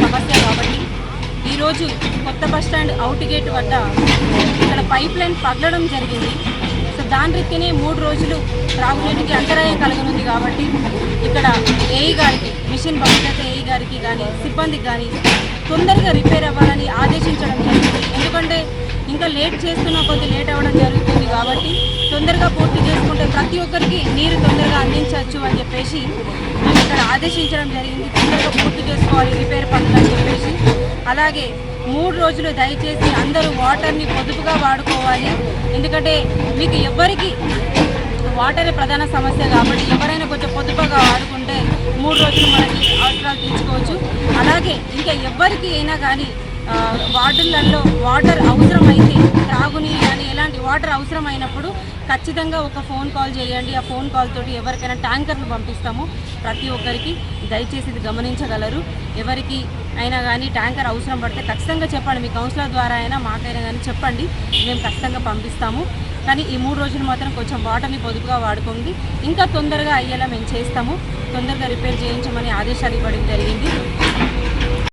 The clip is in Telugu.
సమస్య కాబట్టి ఈరోజు కొత్త బస్టాండ్ అవుట్ గేట్ వద్ద ఇక్కడ పైప్ లైన్ పగలడం జరిగింది. సో దాని రీతినే 3 రోజులు త్రాగునీటికి అంతరాయం కలగనుంది కాబట్టి ఇక్కడ ఏఈ గారికి, మిషన్ భగీరథ ఏఈ గారికి కానీ సిబ్బందికి కానీ తొందరగా రిపేర్ అవ్వాలని ఆదేశించడం జరిగింది. ఎందుకంటే ఇంకా లేట్ చేస్తున్న కొద్ది లేట్ అవ్వడం జరుగుతుంది కాబట్టి తొందరగా పూర్తి చేసుకుంటే ప్రతి ఒక్కరికి నీరు తొందరగా అందించవచ్చు అని చెప్పేసి మేము ఇక్కడ ఆదేశించడం జరిగింది. తొందరగా పూర్తి చేసుకోవాలి రిపేర్ పనులు అని చెప్పేసి. అలాగే 3 రోజులు దయచేసి అందరూ వాటర్ని పొదుపుగా వాడుకోవాలి. ఎందుకంటే మీకు ఎవ్వరికి వాటరే ప్రధాన సమస్య కాబట్టి ఎవరైనా కొంచెం పొదుపుగా వాడుకుంటే 3 రోజులు మనకి అవసరాలు తీర్చుకోవచ్చు. అలాగే ఇంకా ఎవ్వరికి అయినా కానీ వార్డులలో వాటర్ అవసరమైతే త్రాగునీరు కానీ ఎలాంటి వాటర్ అవసరమైనప్పుడు ఖచ్చితంగా ఒక ఫోన్ కాల్ చేయండి. ఆ ఫోన్ కాల్ తోటి ఎవరికైనా ట్యాంకర్ను పంపిస్తాము. ప్రతి ఒక్కరికి దయచేసి ఇది గమనించగలరు. ఎవరికి అయినా కానీ ట్యాంకర్ అవసరం పడితే ఖచ్చితంగా చెప్పండి. మీ కౌన్సిలర్ ద్వారా అయినా మాకైనా కానీ చెప్పండి, మేము ఖచ్చితంగా పంపిస్తాము. కానీ ఈ 3 రోజులు మాత్రం కొంచెం వాటర్ని పొదుపుగా వాడుకోండి. ఇంకా తొందరగా అయ్యేలా మేము చేస్తాము. తొందరగా రిపేర్ చేయించమని ఆదేశాలు ఇవ్వడం జరిగింది.